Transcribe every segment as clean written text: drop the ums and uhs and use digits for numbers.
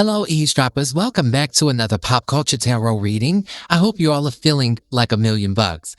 Hello, eavesdroppers. Welcome back to another pop culture tarot reading. I hope you all are feeling like $1,000,000.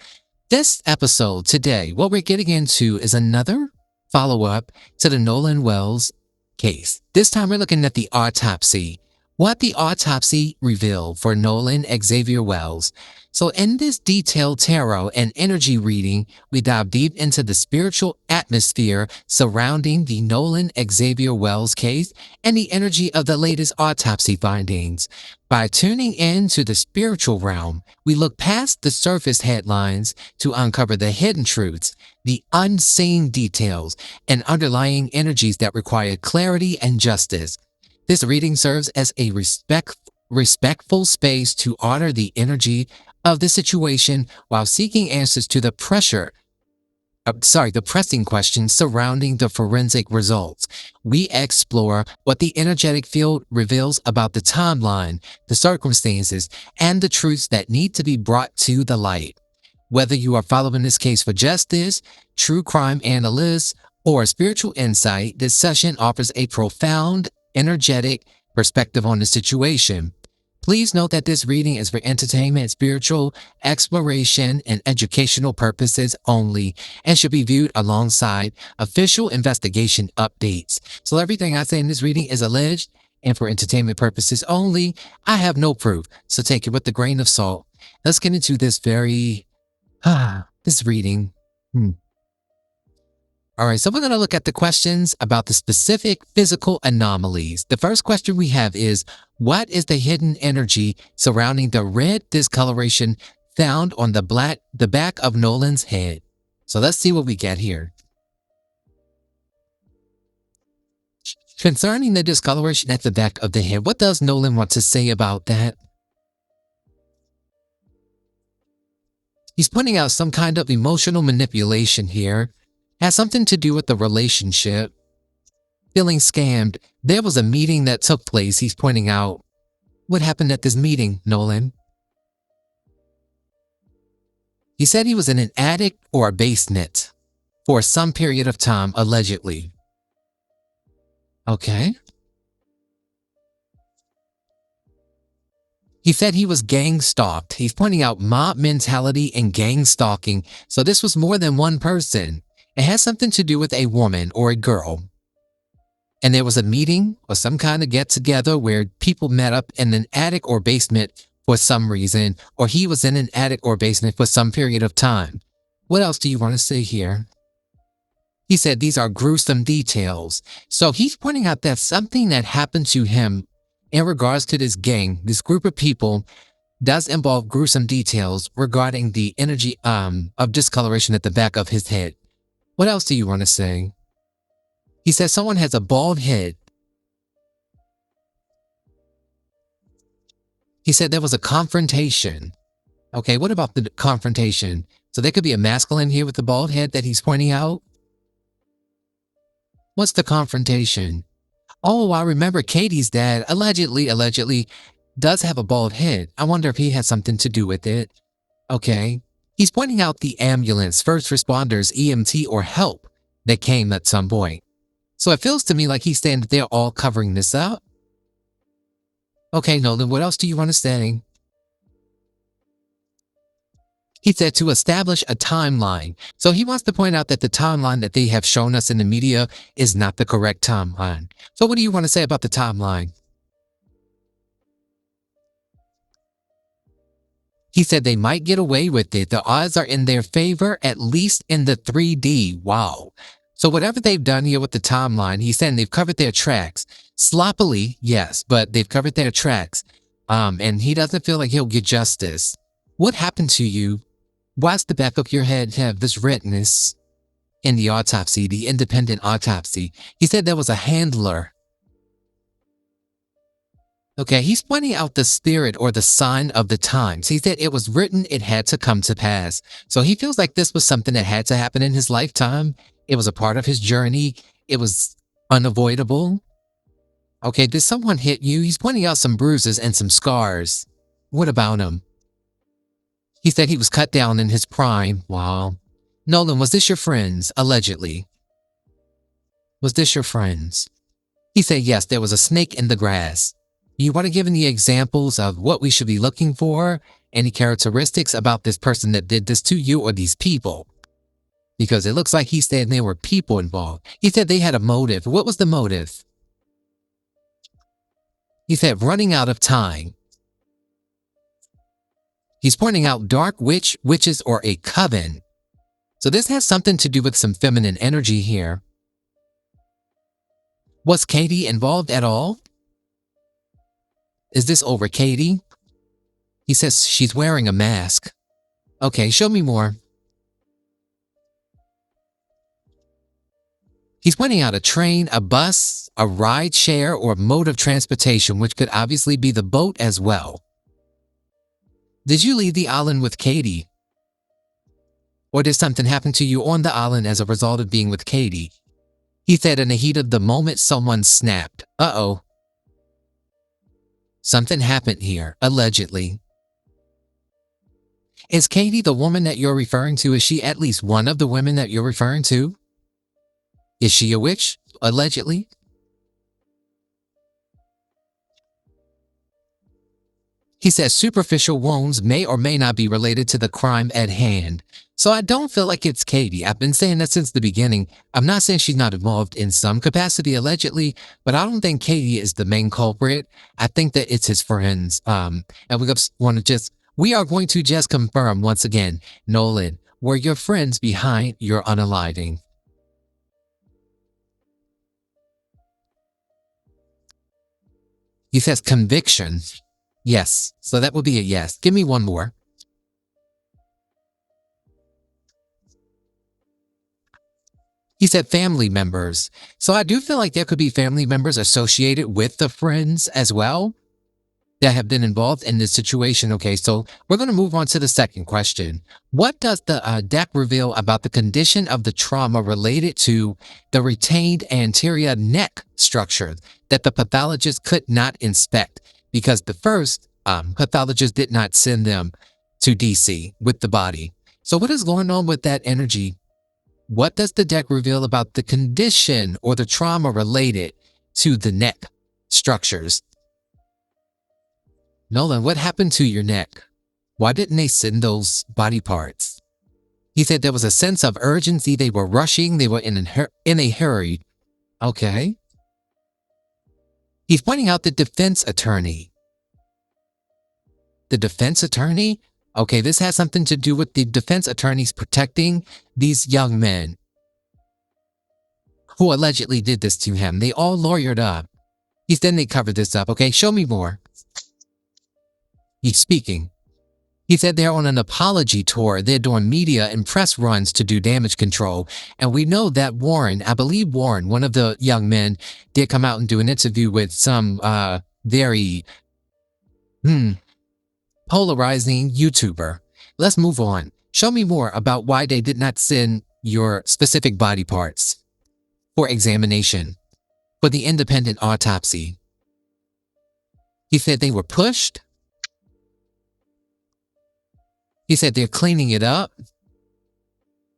This episode today, what we're getting into is another follow-up to the Nolan Wells case. This time we're looking at the autopsy. What the autopsy revealed for Nolan Xavier Wells. So in this detailed tarot and energy reading, we dive deep into the spiritual atmosphere surrounding the Nolan Xavier Wells case and the energy of the latest autopsy findings. By tuning in to the spiritual realm, we look past the surface headlines to uncover the hidden truths, the unseen details, and underlying energies that require clarity and justice. This reading serves as a respectful space to honor the energy of the situation while seeking answers to the pressing questions surrounding the forensic results. We explore what the energetic field reveals about the timeline, the circumstances, and the truths that need to be brought to the light. Whether you are following this case for justice, true crime analysis, or spiritual insight, this session offers a profound, energetic perspective on the situation. Please note that this reading is for entertainment, spiritual exploration, and educational purposes only, and should be viewed alongside official investigation updates. So everything I say in this reading is alleged and for entertainment purposes only. I have no proof, so take it with a grain of salt. Let's get into this this reading. All right, so we're going to look at the questions about the specific physical anomalies. The first question we have is, what is the hidden energy surrounding the red discoloration found on the back of Nolan's head? So let's see what we get here. Concerning the discoloration at the back of the head, what does Nolan want to say about that? He's pointing out some kind of emotional manipulation here. Has something to do with the relationship. Feeling scammed. There was a meeting that took place, he's pointing out. What happened at this meeting, Nolan? He said he was in an attic or a basement for some period of time, allegedly. Okay. He said he was gang stalked. He's pointing out mob mentality and gang stalking. So this was more than one person. It has something to do with a woman or a girl. And there was a meeting or some kind of get-together where people met up in an attic or basement for some reason, or he was in an attic or basement for some period of time. What else do you want to say here? He said these are gruesome details. So he's pointing out that something that happened to him in regards to this gang, this group of people, does involve gruesome details regarding the energy of discoloration at the back of his head. What else do you want to say? He says someone has a bald head. He said there was a confrontation. Okay, what about the confrontation? So there could be a masculine here with the bald head that he's pointing out. What's the confrontation? Oh, I remember Katie's dad allegedly does have a bald head. I wonder if he had something to do with it. Okay. He's pointing out the ambulance, first responders, EMT, or help that came at some point. So it feels to me like he's saying that they're all covering this up. Okay, Nolan, what else do you want to say? He said to establish a timeline. So he wants to point out that the timeline that they have shown us in the media is not the correct timeline. So what do you want to say about the timeline? He said they might get away with it. The odds are in their favor, at least in the 3D. Wow. So whatever they've done here with the timeline, he's saying they've covered their tracks. Sloppily, yes, but they've covered their tracks. And he doesn't feel like he'll get justice. What happened to you? Why's the back of your head have this redness? In the autopsy, the independent autopsy, he said there was a handler. Okay, he's pointing out the spirit or the sign of the times. He said it was written, it had to come to pass. So he feels like this was something that had to happen in his lifetime. It was a part of his journey. It was unavoidable. Okay, did someone hit you? He's pointing out some bruises and some scars. What about him? He said he was cut down in his prime. Wow. Nolan, was this your friends? Allegedly. Was this your friends? He said yes, there was a snake in the grass. You want to give any examples of what we should be looking for? Any characteristics about this person that did this to you or these people? Because it looks like he said there were people involved. He said they had a motive. What was the motive? He said running out of time. He's pointing out dark witches, or a coven. So this has something to do with some feminine energy here. Was Katie involved at all? Is this over Katie? He says she's wearing a mask. Okay, show me more. He's pointing out a train, a bus, a ride share, or mode of transportation, which could obviously be the boat as well. Did you leave the island with Katie? Or did something happen to you on the island as a result of being with Katie? He said in the heat of the moment, someone snapped. Uh-oh. Something happened here, allegedly. Is Katie the woman that you're referring to? Is she at least one of the women that you're referring to? Is she a witch, allegedly? He says superficial wounds may or may not be related to the crime at hand. So I don't feel like it's Katie. I've been saying that since the beginning. I'm not saying she's not involved in some capacity, allegedly, but I don't think Katie is the main culprit. I think that it's his friends. And we are going to just confirm once again, Nolan, were your friends behind your unaliving? He says conviction. Yes, so that would be a yes. Give me one more. He said family members. So I do feel like there could be family members associated with the friends as well that have been involved in this situation. Okay, so we're going to move on to the second question. What does the deck reveal about the condition of the trauma related to the retained anterior neck structure that the pathologist could not inspect? Because the first pathologist did not send them to DC with the body. So what is going on with that energy? What does the deck reveal about the condition or the trauma related to the neck structures? Nolan, what happened to your neck? Why didn't they send those body parts? He said there was a sense of urgency. They were rushing. They were in a hurry. Okay. He's pointing out the defense attorney. The defense attorney? Okay, this has something to do with the defense attorneys protecting these young men who allegedly did this to him. They all lawyered up. Then they covered this up. Okay, show me more. He's speaking. He said they're on an apology tour. They're doing media and press runs to do damage control. And we know that Warren, I believe Warren, one of the young men, did come out and do an interview with some very polarizing YouTuber. Let's move on. Show me more about why they did not send your specific body parts for examination for the independent autopsy. He said they were pushed. He said they're cleaning it up.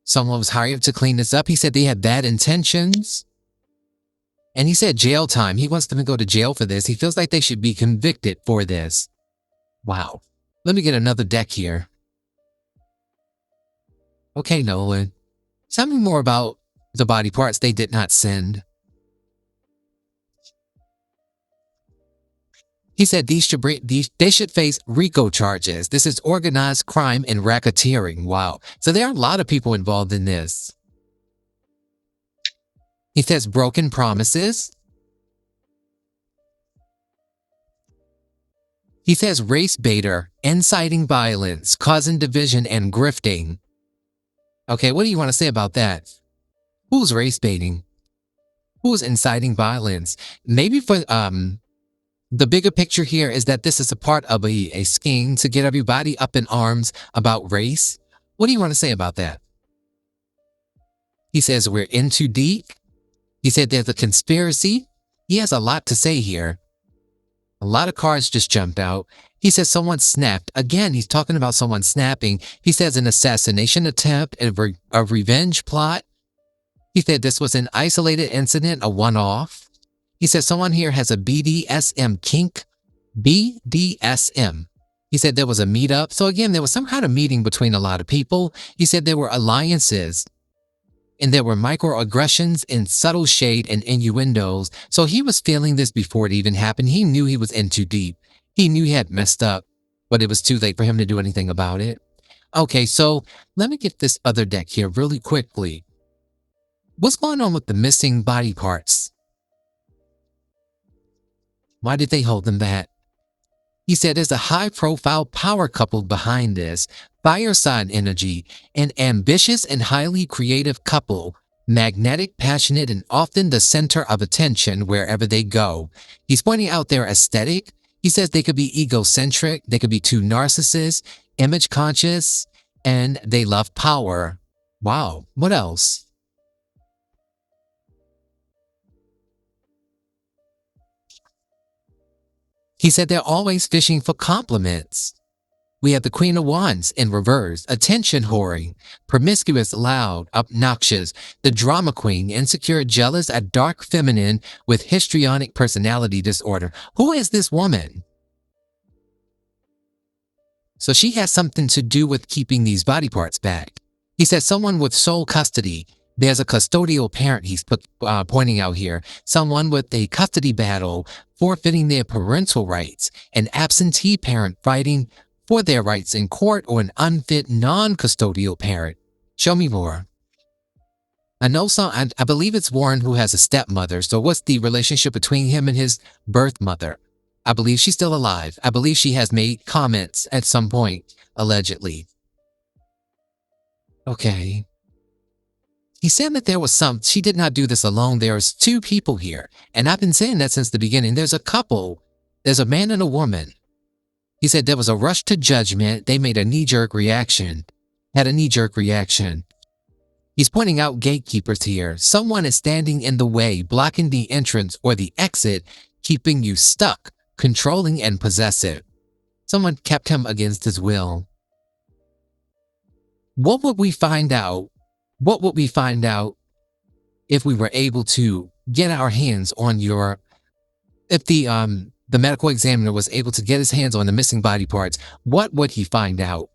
Someone was hired to clean this up. He said they had bad intentions. And he said jail time. He wants them to go to jail for this. He feels like they should be convicted for this. Wow. Let me get another deck here. Okay, Nolan. Tell me more about the body parts they did not send. He said they should face RICO charges. This is organized crime and racketeering. Wow. So there are a lot of people involved in this. He says broken promises. He says race baiter, inciting violence, causing division, and grifting. Okay, what do you want to say about that? Who's race baiting? Who's inciting violence? Maybe for the bigger picture here is that this is a part of a scheme to get everybody up in arms about race. What do you want to say about that? He says we're in too deep. He said there's a conspiracy. He has a lot to say here. A lot of cards just jumped out. He says someone snapped. Again, he's talking about someone snapping. He says an assassination attempt, a revenge plot. He said this was an isolated incident, a one-off. He says someone here has a BDSM kink BDSM. He said there was a meetup. So again, there was some kind of meeting between a lot of people. He said there were alliances and there were microaggressions and subtle shade and innuendos. So he was feeling this before it even happened. He knew he was in too deep. He knew he had messed up, but it was too late for him to do anything about it. Okay, so let me get this other deck here really quickly. What's going on with the missing body parts? Why did they hold them back? He said there's a high-profile power couple behind this, fire sign energy, an ambitious and highly creative couple, magnetic, passionate, and often the center of attention wherever they go. He's pointing out their aesthetic. He says they could be egocentric, they could be too narcissists, image conscious, and they love power. Wow, what else? He said they're always fishing for compliments. We have the Queen of Wands in reverse, attention whoring, promiscuous, loud, obnoxious, the drama queen, insecure, jealous, a dark feminine with histrionic personality disorder. Who is this woman? So she has something to do with keeping these body parts back. He said someone with sole custody. There's a custodial parent he's pointing out here. Someone with a custody battle, forfeiting their parental rights. An absentee parent fighting for their rights in court, or an unfit non-custodial parent. Show me more. I know I believe it's Warren who has a stepmother. So what's the relationship between him and his birth mother? I believe she's still alive. I believe she has made comments at some point, allegedly. Okay. He said that there was she did not do this alone. There's two people here. And I've been saying that since the beginning. There's a couple. There's a man and a woman. He said there was a rush to judgment. They made a knee-jerk reaction. Had a knee-jerk reaction. He's pointing out gatekeepers here. Someone is standing in the way, blocking the entrance or the exit, keeping you stuck, controlling and possessive. Someone kept him against his will. What would we find out? What would we find out if we were able to get our hands on if the medical examiner was able to get his hands on the missing body parts? What would he find out?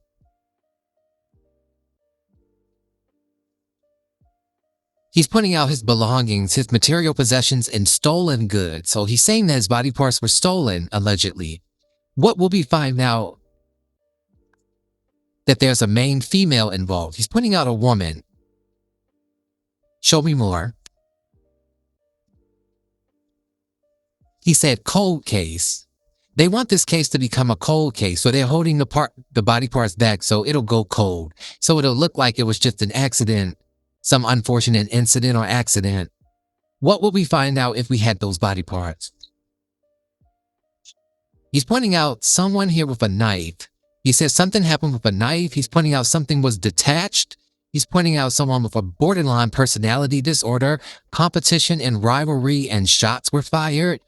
He's putting out his belongings, his material possessions, and stolen goods. So he's saying that his body parts were stolen, allegedly. What will we find out? That there's a main female involved. He's putting out a woman. Show me more. He said cold case. They want this case to become a cold case, so they're holding the body parts back so it'll go cold. So it'll look like it was just an accident, some unfortunate incident or accident. What would we find out if we had those body parts? He's pointing out someone here with a knife. He says something happened with a knife. He's pointing out something was detached. He's pointing out someone with a borderline personality disorder, competition and rivalry, and shots were fired.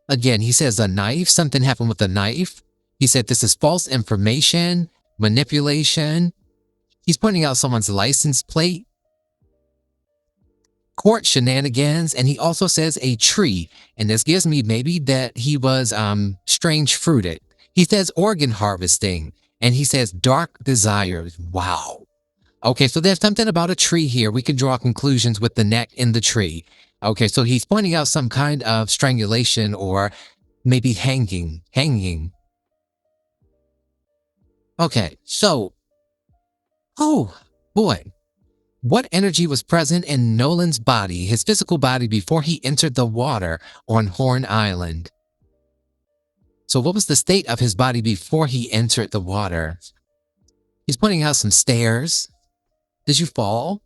Again, he says a knife, something happened with a knife. He said this is false information, manipulation. He's pointing out someone's license plate, court shenanigans, and he also says a tree. And this gives me maybe that he was strange fruited. He says organ harvesting. And he says dark desires. Wow. Okay, so there's something about a tree here. We can draw conclusions with the neck in the tree. Okay, so he's pointing out some kind of strangulation or maybe hanging. Okay, so, oh boy. What energy was present in Nolan's body, his physical body, before he entered the water on Horn Island? So what was the state of his body before he entered the water? He's pointing out some stairs. Did you fall?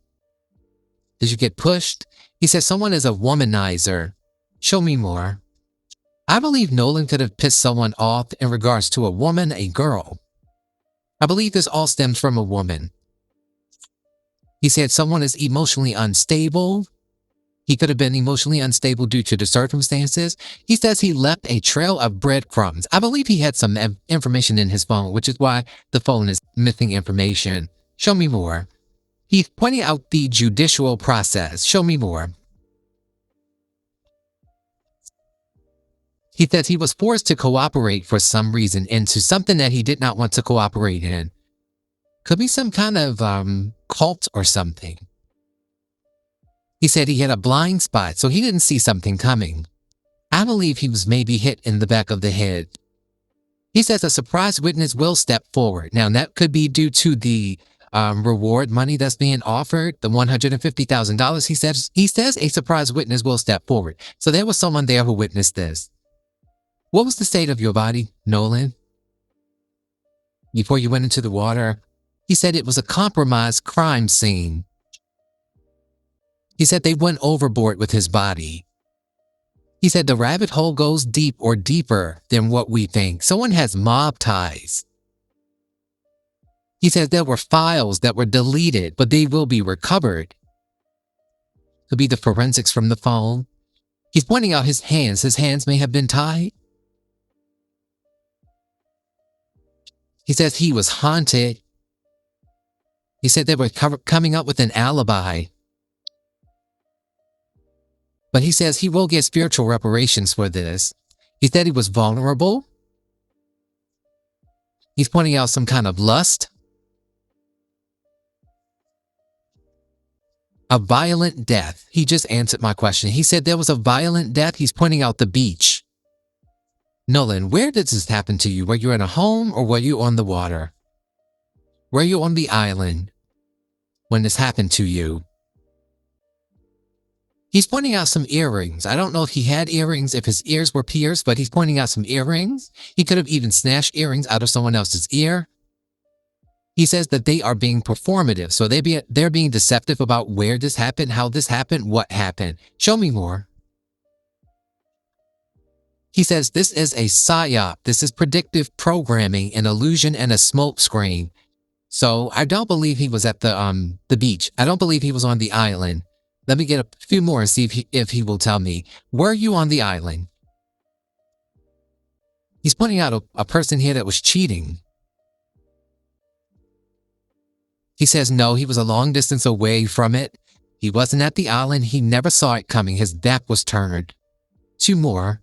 Did you get pushed? He says someone is a womanizer. Show me more. I believe Nolan could have pissed someone off in regards to a woman, a girl. I believe this all stems from a woman. He said someone is emotionally unstable. He could have been emotionally unstable due to the circumstances. He says he left a trail of breadcrumbs. I believe he had some information in his phone, which is why the phone is missing information. Show me more. He's pointing out the judicial process. Show me more. He says he was forced to cooperate for some reason into something that he did not want to cooperate in. Could be some kind of cult or something. He said he had a blind spot, so he didn't see something coming. I believe he was maybe hit in the back of the head. He says a surprise witness will step forward. Now, that could be due to the reward money that's being offered, the $150,000. He says a surprise witness will step forward. So there was someone there who witnessed this. What was the state of your body, Nolan? Before you went into the water? He said it was a compromised crime scene. He said they went overboard with his body. He said the rabbit hole goes deep or deeper than what we think. Someone has mob ties. He said there were files that were deleted, but they will be recovered. Could be the forensics from the phone. He's pointing out his hands. His hands may have been tied. He says he was haunted. He said they were coming up with an alibi. But he says he will get spiritual reparations for this. He said he was vulnerable. He's pointing out some kind of lust. A violent death. He just answered my question. He said there was a violent death. He's pointing out the beach. Nolan, where did this happen to you? Were you in a home or were you on the water? Were you on the island when this happened to you? He's pointing out some earrings. I don't know if he had earrings, if his ears were pierced, but he's pointing out some earrings. He could have even snatched earrings out of someone else's ear. He says that they are being performative, so they're being deceptive about where this happened, how this happened, what happened. Show me more. He says this is a psyop. This is predictive programming, an illusion, and a smoke screen. So I don't believe he was at the beach. I don't believe he was on the island. Let me get a few more and see if he will tell me. Were you on the island? He's pointing out a person here that was cheating. He says no, he was a long distance away from it. He wasn't at the island. He never saw it coming. His back was turned. Two more.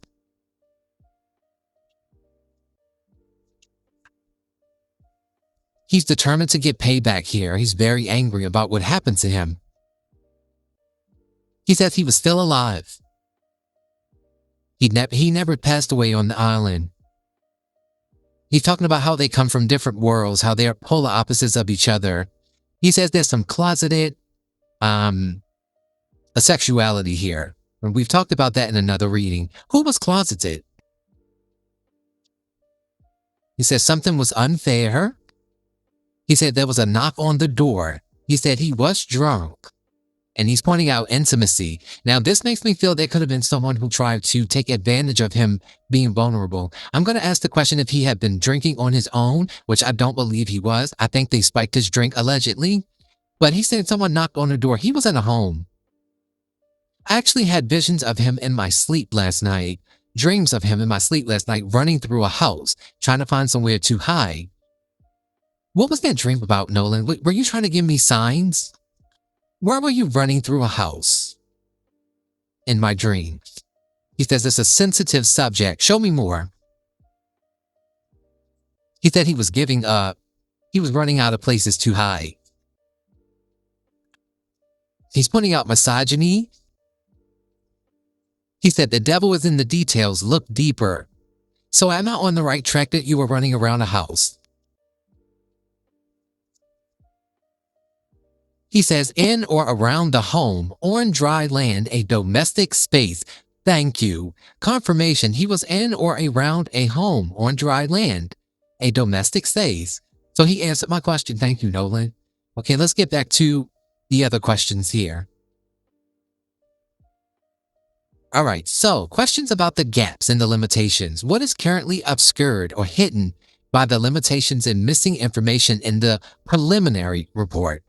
He's determined to get payback here. He's very angry about what happened to him. He says he was still alive. He never passed away on the island. He's talking about how they come from different worlds, how they are polar opposites of each other. He says there's some closeted sexuality here. And we've talked about that in another reading. Who was closeted? He says something was unfair. He said there was a knock on the door. He said he was drunk. And he's pointing out intimacy. Now, this makes me feel there could have been someone who tried to take advantage of him being vulnerable. I'm going to ask the question if he had been drinking on his own, which I don't believe he was. I think they spiked his drink allegedly. But he said someone knocked on the door. He was in a home. I actually had visions of him in my sleep last night. Dreams of him in my sleep last night running through a house, trying to find somewhere to hide. What was that dream about, Nolan? Were you trying to give me signs? Where were you running through a house? In my dream. He says it's a sensitive subject. Show me more. He said he was giving up. He was running out of places to hide. He's pointing out misogyny. He said the devil is in the details. Look deeper. So am I on the right track that you were running around a house? He says, in or around the home, on dry land, a domestic space. Thank you. Confirmation, he was in or around a home, on dry land, a domestic space. So he answered my question. Thank you, Nolan. Okay, let's get back to the other questions here. All right, so questions about the gaps and the limitations. What is currently obscured or hidden by the limitations and missing information in the preliminary report?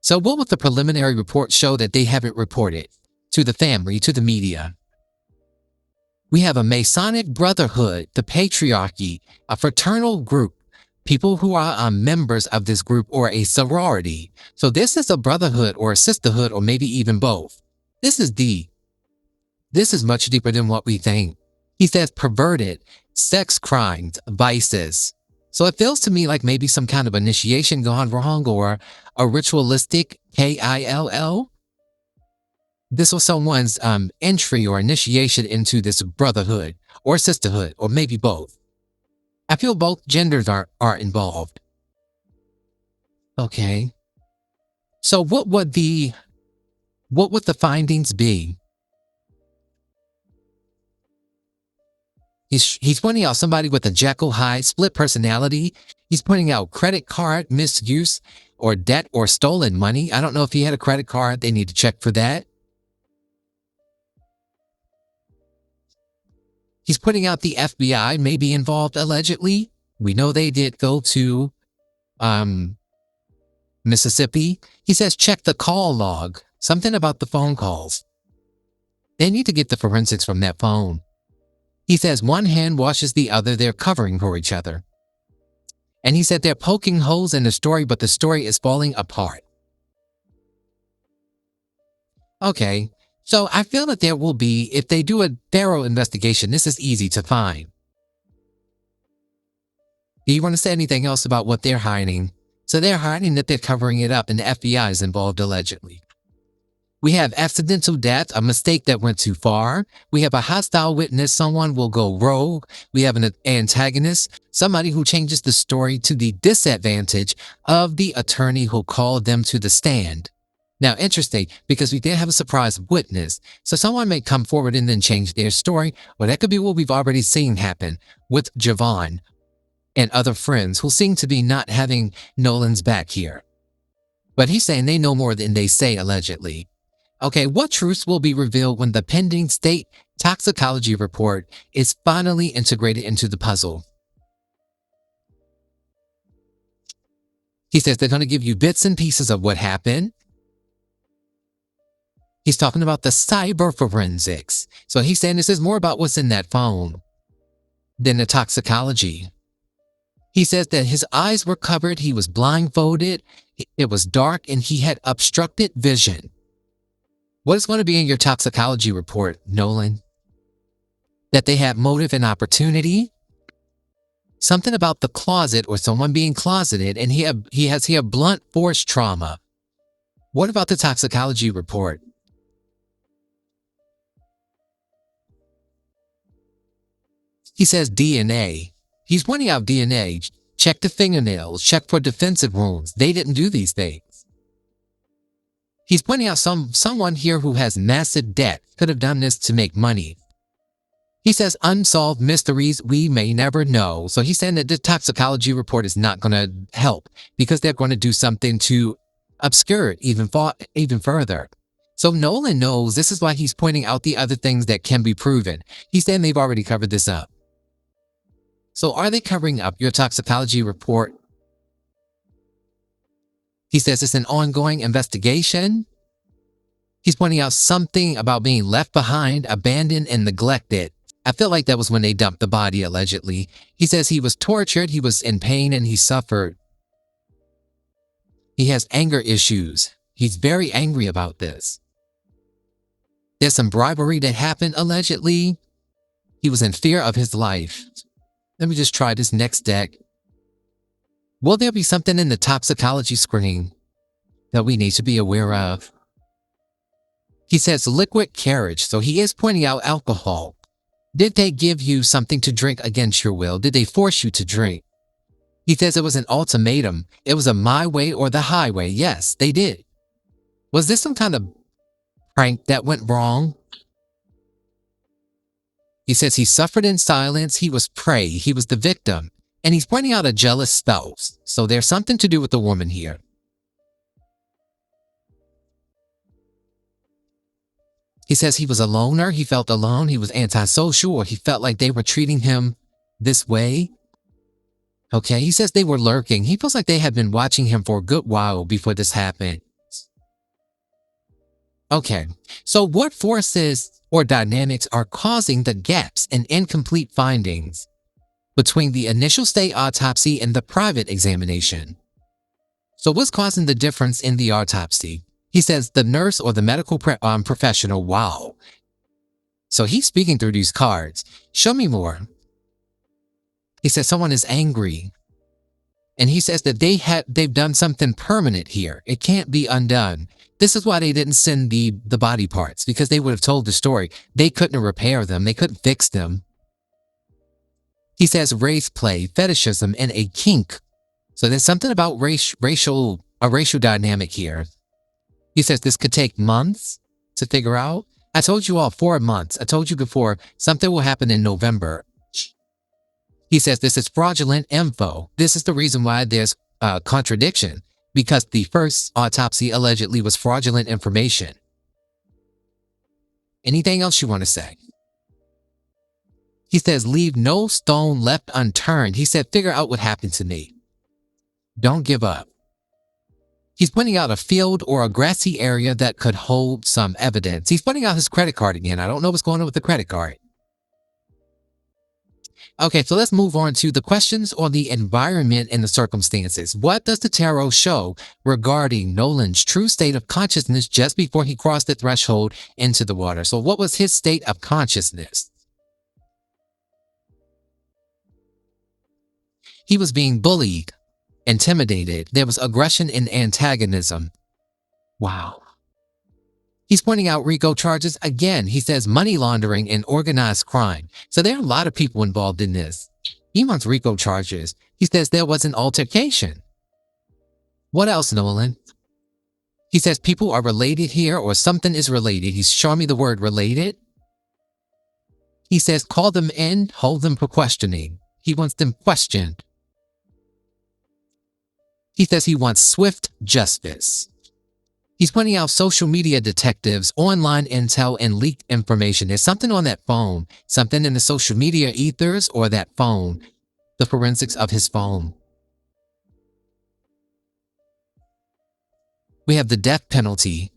So what would the preliminary report show that they haven't reported to the family, to the media? We have a Masonic brotherhood, the patriarchy, a fraternal group, people who are members of this group, or a sorority. So this is a brotherhood or a sisterhood, or maybe even both. This is much deeper than what we think. He says perverted, sex crimes, vices. So it feels to me like maybe some kind of initiation gone wrong or a ritualistic KILL. This was someone's entry or initiation into this brotherhood or sisterhood, or maybe both. I feel both genders are involved. Okay. So what would the findings be? He's pointing out somebody with a Jekyll Hyde split personality. He's pointing out credit card misuse or debt or stolen money. I don't know if he had a credit card. They need to check for that. He's putting out the FBI may be involved allegedly. We know they did go to Mississippi. He says check the call log. Something about the phone calls. They need to get the forensics from that phone. He says one hand washes the other. They're covering for each other. And he said they're poking holes in the story, but the story is falling apart. Okay, so I feel that there will be, if they do a thorough investigation, this is easy to find. Do you want to say anything else about what they're hiding? So they're hiding that they're covering it up and the FBI is involved allegedly. We have accidental death, a mistake that went too far. We have a hostile witness, someone will go rogue. We have an antagonist, somebody who changes the story to the disadvantage of the attorney who called them to the stand. Now, interesting, because we did have a surprise witness. So someone may come forward and then change their story, or that could be what we've already seen happen with Javon and other friends who seem to be not having Nolan's back here. But he's saying they know more than they say allegedly. Okay, what truths will be revealed when the pending state toxicology report is finally integrated into the puzzle? He says they're going to give you bits and pieces of what happened. He's talking about the cyber forensics. So he's saying this is more about what's in that phone than the toxicology. He says that his eyes were covered, he was blindfolded, it was dark, and he had obstructed vision. What is going to be in your toxicology report, Nolan? That they had motive and opportunity? Something about the closet or someone being closeted, and he has here blunt force trauma. What about the toxicology report? He says DNA. He's pointing out DNA. Check the fingernails. Check for defensive wounds. They didn't do these things. He's pointing out someone here who has massive debt could have done this to make money. He says unsolved mysteries we may never know. So he's saying that the toxicology report is not going to help because they're going to do something to obscure it even further. So Nolan knows this is why he's pointing out the other things that can be proven. He's saying they've already covered this up. So are they covering up your toxicology report? He says it's an ongoing investigation. He's pointing out something about being left behind, abandoned, and neglected. I feel like that was when they dumped the body, allegedly. He says he was tortured, he was in pain, and he suffered. He has anger issues. He's very angry about this. There's some bribery that happened, allegedly. He was in fear of his life. Let me just try this next deck. Will there be something in the toxicology screen that we need to be aware of? He says liquid carriage, so he is pointing out alcohol. Did they give you something to drink against your will? Did they force you to drink? He says it was an ultimatum. It was a my way or the highway. Yes, they did. Was this some kind of prank that went wrong? He says he suffered in silence. He was prey. He was the victim. And he's pointing out a jealous spouse. So there's something to do with the woman here. He says he was a loner. He felt alone. He was antisocial, or he felt like they were treating him this way. Okay, he says they were lurking. He feels like they had been watching him for a good while before this happened. Okay, so what forces or dynamics are causing the gaps and incomplete findings between the initial state autopsy and the private examination? So what's causing the difference in the autopsy? He says the nurse or the medical professional, wow. So he's speaking through these cards. Show me more. He says someone is angry. And he says that they've done something permanent here. It can't be undone. This is why they didn't send the body parts, because they would have told the story. They couldn't repair them. They couldn't fix them. He says race play, fetishism, and a kink. So there's something about a racial dynamic here. He says this could take months to figure out. I told you all 4 months. I told you before something will happen in November. He says this is fraudulent info. This is the reason why there's contradiction, because the first autopsy allegedly was fraudulent information. Anything else you want to say? He says, leave no stone left unturned. He said, figure out what happened to me. Don't give up. He's pointing out a field or a grassy area that could hold some evidence. He's pointing out his credit card again. I don't know what's going on with the credit card. Okay, so let's move on to the questions on the environment and the circumstances. What does the tarot show regarding Nolan's true state of consciousness just before he crossed the threshold into the water? So what was his state of consciousness? He was being bullied, intimidated. There was aggression and antagonism. Wow. He's pointing out RICO charges again. He says money laundering and organized crime. So there are a lot of people involved in this. He wants RICO charges. He says there was an altercation. What else, Nolan? He says people are related here, or something is related. He's showing me the word related. He says call them in, hold them for questioning. He wants them questioned. He says he wants swift justice. He's pointing out social media detectives, online intel, and leaked information. There's something on that phone, something in the social media ethers or that phone, the forensics of his phone. We have the death penalty.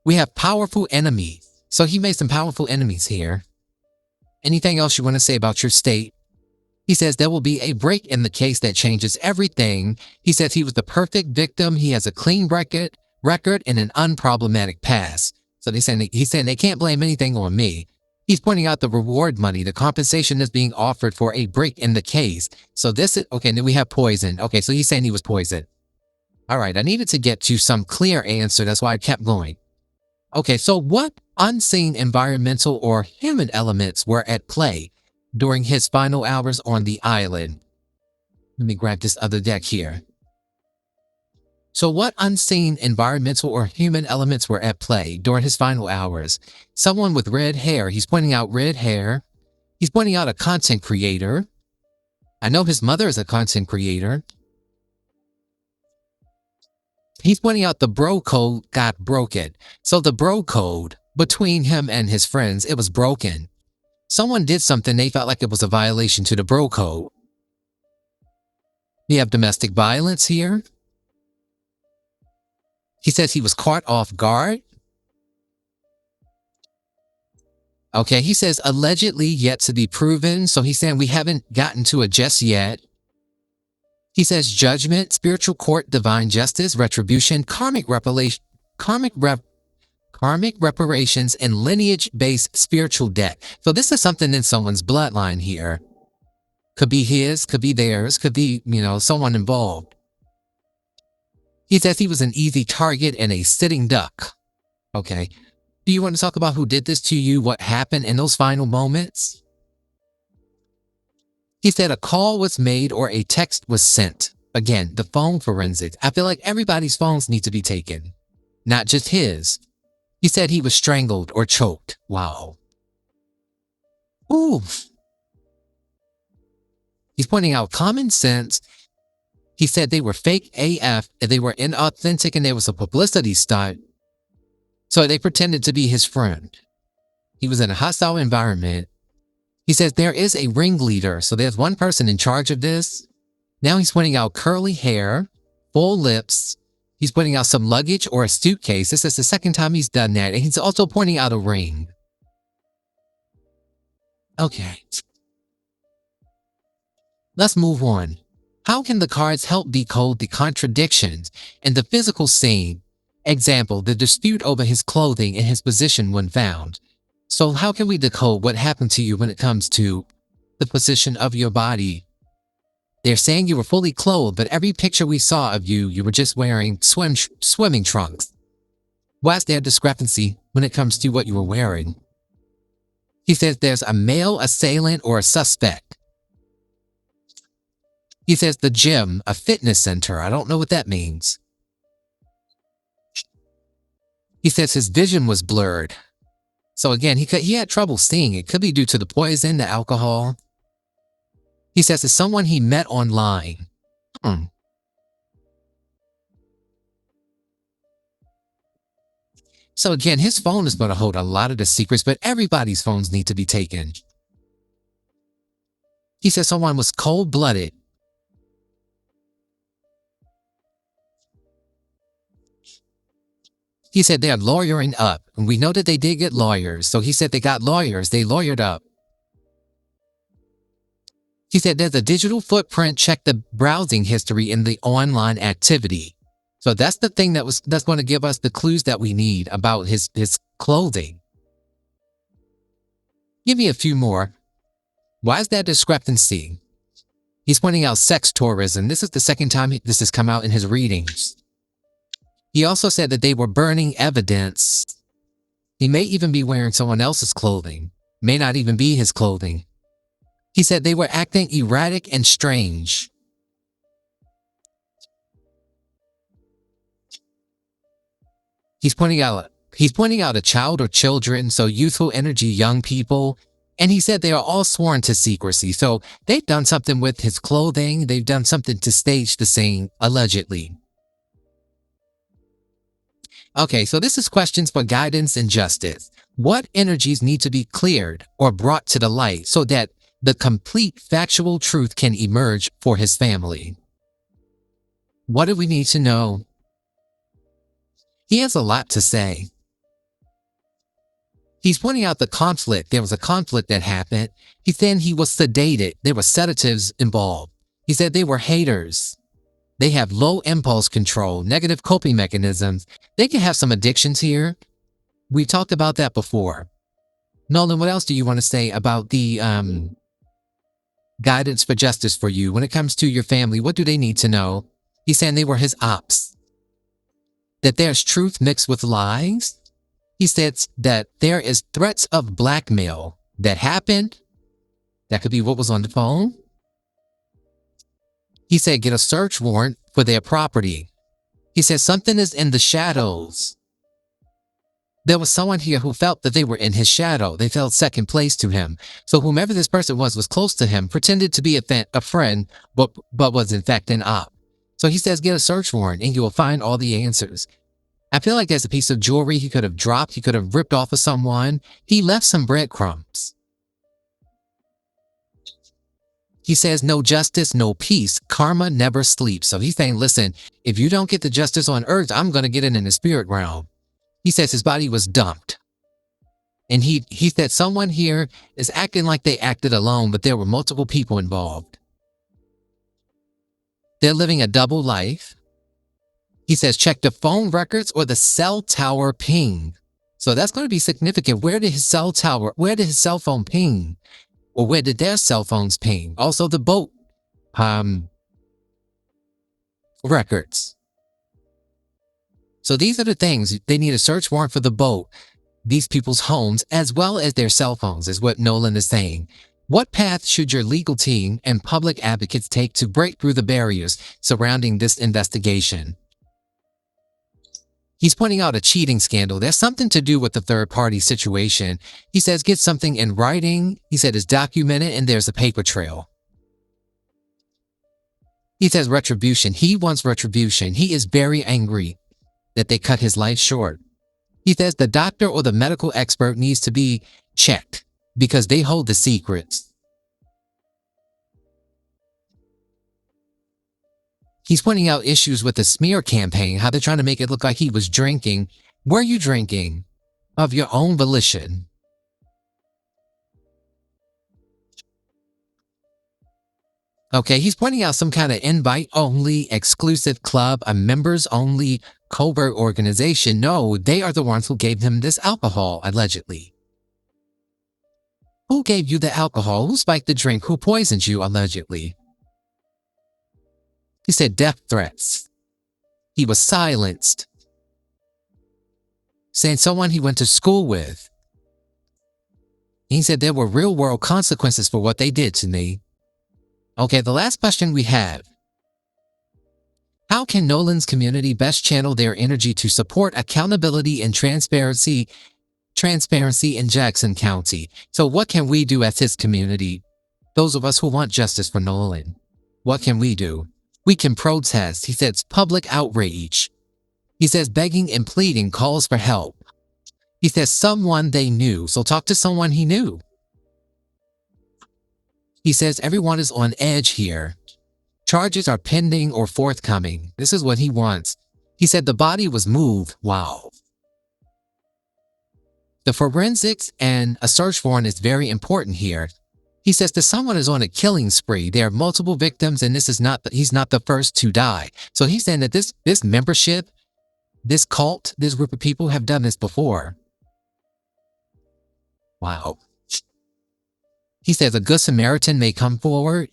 We have powerful enemies. So he made some powerful enemies here. Anything else you want to say about your state? He says there will be a break in the case that changes everything. He says he was the perfect victim. He has a clean record and an unproblematic past. So he's saying they can't blame anything on me. He's pointing out the reward money, the compensation that's being offered for a break in the case. So this is, okay, then we have poison. Okay, so he's saying he was poisoned. All right, I needed to get to some clear answer. That's why I kept going. Okay, so what unseen environmental or human elements were at play during his final hours on the island? Let me grab this other deck here. So what unseen environmental or human elements were at play during his final hours? Someone with red hair. He's pointing out red hair. He's pointing out a content creator. I know his mother is a content creator. He's pointing out the bro code got broken. So the bro code between him and his friends, it was broken. Someone did something they felt like it was a violation to the bro code. We have domestic violence here. He says he was caught off guard. Okay, he says allegedly yet to be proven. So he's saying we haven't gotten to it just yet. He says judgment, spiritual court, divine justice, retribution, karmic reparations, and lineage-based spiritual debt. So this is something in someone's bloodline here. Could be his, could be theirs, could be, someone involved. He says he was an easy target and a sitting duck. Okay. Do you want to talk about who did this to you? What happened in those final moments? He said a call was made or a text was sent. Again, the phone forensics. I feel like everybody's phones need to be taken, not just his. He said he was strangled or choked. Wow. Ooh. He's pointing out common sense. He said they were fake AF, and they were inauthentic, and there was a publicity stunt. So they pretended to be his friend. He was in a hostile environment. He says there is a ringleader, so there's one person in charge of this. Now he's pointing out curly hair, full lips. He's pointing out some luggage or a suitcase. This is the second time he's done that. And he's also pointing out a ring. Okay. Let's move on. How can the cards help decode the contradictions in the physical scene? Example, the dispute over his clothing and his position when found. So how can we decode what happened to you when it comes to the position of your body? They're saying you were fully clothed, but every picture we saw of you, you were just wearing swimming trunks. Why is there a discrepancy when it comes to what you were wearing? He says there's a male assailant or a suspect. He says the gym, a fitness center. I don't know what that means. He says his vision was blurred. So again, he had trouble seeing. It could be due to the poison, the alcohol. He says it's someone he met online. So again, his phone is going to hold a lot of the secrets, but everybody's phones need to be taken. He says someone was cold-blooded. He said they're lawyering up, and we know that they did get lawyers. So he said they got lawyers. They lawyered up. He said there's a digital footprint. Check the browsing history in the online activity. So that's the thing that's going to give us the clues that we need about his clothing. Give me a few more. Why is that discrepancy? He's pointing out sex tourism. This is the second time this has come out in his readings. He also said that they were burning evidence. He may even be wearing someone else's clothing. May not even be his clothing. He said they were acting erratic and strange. He's pointing out a child or children, so youthful energy, young people. And he said they are all sworn to secrecy. So they've done something with his clothing. They've done something to stage the scene, allegedly. Okay, so this is questions for guidance and justice. What energies need to be cleared or brought to the light so that the complete factual truth can emerge for his family? What do we need to know? He has a lot to say. He's pointing out the conflict. There was a conflict that happened. He said he was sedated. There were sedatives involved. He said they were haters. They have low impulse control, negative coping mechanisms. They can have some addictions here. We talked about that before. Nolan, what else do you want to say about the guidance for justice for you when it comes to your family? What do they need to know? He's saying they were his ops. That there's truth mixed with lies. He said that there is threats of blackmail that happened. That could be what was on the phone. He said get a search warrant for their property. He said something is in the shadows. There was someone here who felt that they were in his shadow. They felt second place to him. So whomever this person was close to him, pretended to be a friend, but was in fact an op. So he says get a search warrant and you will find all the answers. I feel like there's a piece of jewelry he could have dropped. He could have ripped off of someone. He left some breadcrumbs. He says, no justice, no peace. Karma never sleeps. So he's saying, listen, if you don't get the justice on earth, I'm going to get it in the spirit realm. He says his body was dumped. And he said someone here is acting like they acted alone, but there were multiple people involved. They're living a double life. He says, check the phone records or the cell tower ping. So that's going to be significant. Where did his cell phone ping? Or where did their cell phones ping? Also the boat records. So these are the things. They need a search warrant for the boat, these people's homes, as well as their cell phones, is what Nolan is saying. What path should your legal team and public advocates take to break through the barriers surrounding this investigation? He's pointing out a cheating scandal. There's something to do with the third-party situation. He says get something in writing. He said it's documented and there's a paper trail. He says retribution. He wants retribution. He is very angry that they cut his life short. He says the doctor or the medical expert needs to be checked because they hold the secrets. He's pointing out issues with the smear campaign, how they're trying to make it look like he was drinking. Were you drinking? Of your own volition. Okay, he's pointing out some kind of invite-only, exclusive club, a members-only covert organization. No, they are the ones who gave him this alcohol, allegedly. Who gave you the alcohol? Who spiked the drink? Who poisoned you, allegedly? He said death threats. He was silenced. Saying someone he went to school with. He said there were real-world consequences for what they did to me. Okay, the last question we have. How can Nolan's community best channel their energy to support accountability and transparency in Jackson County? So what can we do as his community? Those of us who want justice for Nolan. What can we do? We can protest. He says public outrage. He says begging and pleading calls for help. He says someone they knew, so talk to someone he knew. He says everyone is on edge here. Charges are pending or forthcoming. This is what he wants. He said the body was moved. Wow. The forensics and a search warrant is very important here. He says that someone is on a killing spree. There are multiple victims and he's not the first to die. So he's saying that this membership, this cult, this group of people have done this before. Wow. He says a good Samaritan may come forward.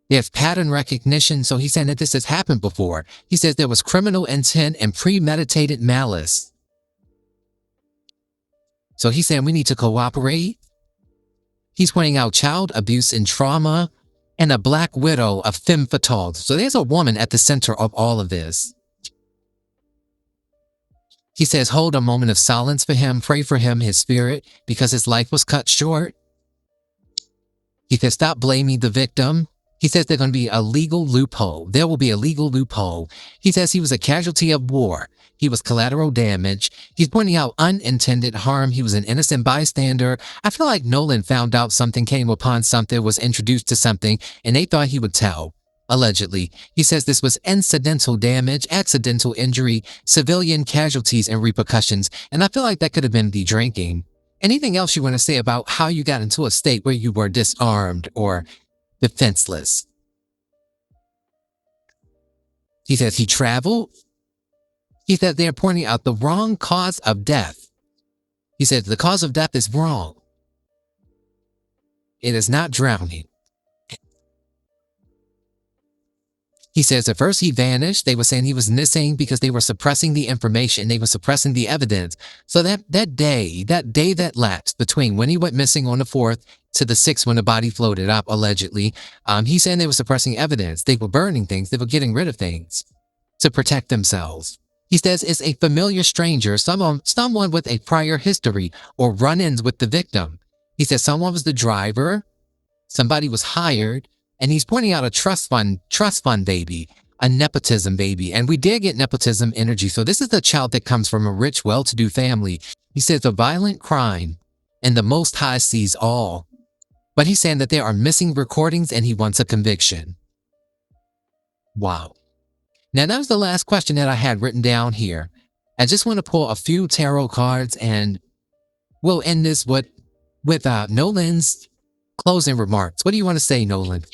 There's pattern recognition, so he's saying that this has happened before. He says there was criminal intent and premeditated malice. So he's saying we need to cooperate. He's pointing out child abuse and trauma and a black widow of femme fatale. So there's a woman at the center of all of this. He says hold a moment of silence for him, pray for him, his spirit, because his life was cut short. He says stop blaming the victim. He says there's going to be a legal loophole. There will be a legal loophole. He says he was a casualty of war. He was collateral damage. He's pointing out unintended harm. He was an innocent bystander. I feel like Nolan found out something, came upon something, was introduced to something, and they thought he would tell. Allegedly. He says this was incidental damage, accidental injury, civilian casualties, and repercussions. And I feel like that could have been the drinking. Anything else you want to say about how you got into a state where you were disarmed or defenseless? He says he traveled. He said they're pointing out the wrong cause of death. He said the cause of death is wrong. It is not drowning. He says at first he vanished. They were saying he was missing because they were suppressing the information. They were suppressing the evidence. So that day that lapsed between when he went missing on the 4th to the 6th when the body floated up, allegedly, he's saying they were suppressing evidence. They were burning things. They were getting rid of things to protect themselves. He says it's a familiar stranger, someone with a prior history or run-ins with the victim. He says someone was the driver, somebody was hired, and he's pointing out a trust fund baby, a nepotism baby. And we did get nepotism energy. So this is the child that comes from a rich, well-to-do family. He says a violent crime and the Most High sees all. But he's saying that there are missing recordings and he wants a conviction. Wow. Now that was the last question that I had written down here. I just want to pull a few tarot cards and we'll end this with Nolan's closing remarks. What do you want to say, Nolan?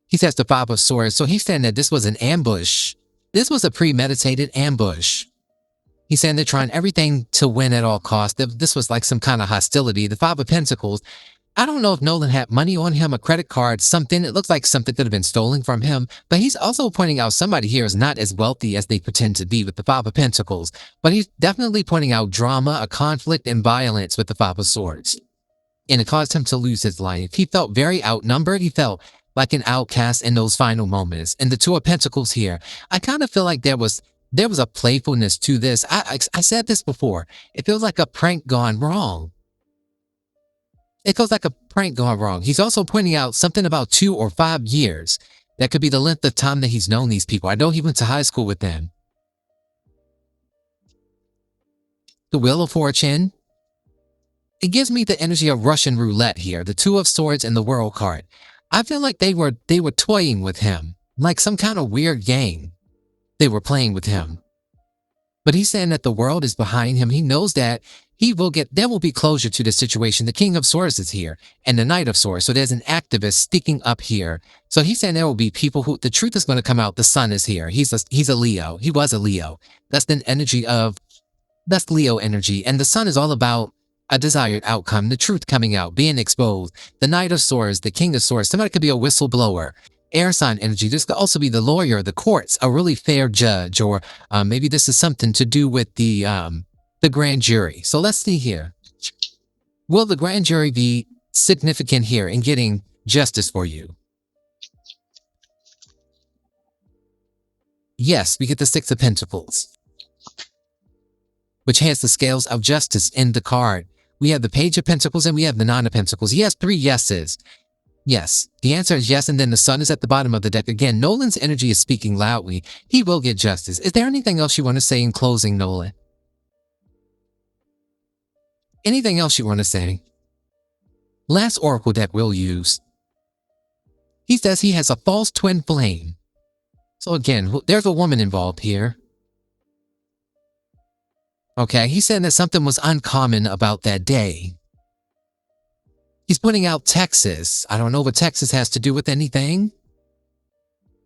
He says the 5 of Swords. So he's saying that this was an ambush. This was a premeditated ambush. He's saying they're trying everything to win at all costs. This was like some kind of hostility. The 5 of Pentacles. I don't know if Nolan had money on him, a credit card, something. It looks like something could have been stolen from him. But he's also pointing out somebody here is not as wealthy as they pretend to be with the 5 of Pentacles. But he's definitely pointing out drama, a conflict, and violence with the 5 of Swords. And it caused him to lose his life. He felt very outnumbered. He felt like an outcast in those final moments. And the 2 of Pentacles here, I kind of feel like there was a playfulness to this. I said this before. It feels like a prank gone wrong. It feels like a prank gone wrong. He's also pointing out something about 2 or 5 years. That could be the length of time that he's known these people. I know he went to high school with them. The Wheel of Fortune. It gives me the energy of Russian roulette here. The 2 of Swords and the World card. I feel like they were toying with him. Like some kind of weird game. They were playing with him. But he's saying that the world is behind him. He knows that there will be closure to the situation. The King of Swords is here and the Knight of Swords. So there's an activist sticking up here. So he's saying there will be people who, the truth is going to come out. The Sun is here. He's a Leo. He was a Leo. That's Leo energy. And the Sun is all about a desired outcome, the truth coming out, being exposed. The Knight of Swords, the King of Swords, somebody could be a whistleblower. Air sign energy. This could also be the lawyer, the courts, a really fair judge, or maybe this is something to do with the grand jury. So let's see here. Will the grand jury be significant here in getting justice for you? Yes, we get the Six of Pentacles, which has the scales of justice in the card. We have the Page of Pentacles and we have the Nine of Pentacles. He has 3 yeses. Yes, the answer is yes, and then the Sun is at the bottom of the deck. Again, Nolan's energy is speaking loudly. He will get justice. Is there anything else you want to say in closing, Nolan? Anything else you want to say? Last Oracle deck we'll use. He says he has a false twin flame. So again, there's a woman involved here. Okay, he said that something was uncommon about that day. He's pointing out Texas. I don't know what Texas has to do with anything,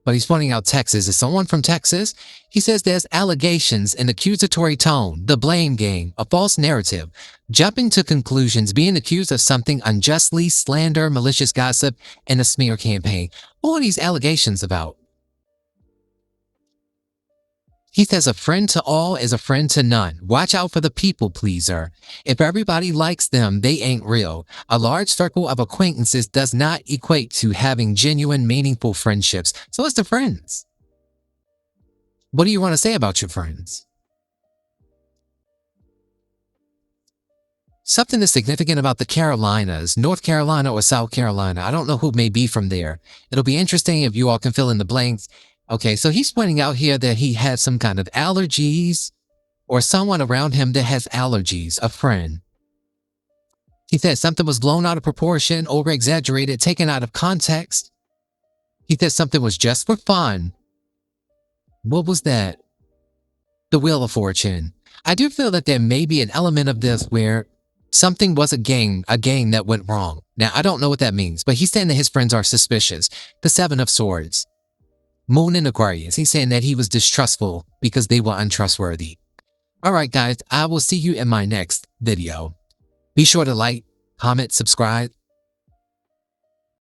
but he's pointing out Texas. Is someone from Texas? He says there's allegations, an accusatory tone, the blame game, a false narrative, jumping to conclusions, being accused of something unjustly, slander, malicious gossip, and a smear campaign. What are these allegations about? He says a friend to all is a friend to none. Watch out for the people pleaser. If everybody likes them, they ain't real. A large circle of acquaintances does not equate to having genuine, meaningful friendships. So it's the friends. What do you want to say about your friends? Something is significant about the Carolinas, North Carolina or South Carolina. I don't know who may be from there. It'll be interesting if you all can fill in the blanks. Okay, so he's pointing out here that he had some kind of allergies or someone around him that has allergies, a friend. He said something was blown out of proportion, over-exaggerated, taken out of context. He said something was just for fun. What was that? The Wheel of Fortune. I do feel that there may be an element of this where something was a game that went wrong. Now, I don't know what that means, but he's saying that his friends are suspicious. The Seven of Swords. Moon in Aquarius. He's saying that he was distrustful because they were untrustworthy. Alright guys, I will see you in my next video. Be sure to like, comment, subscribe,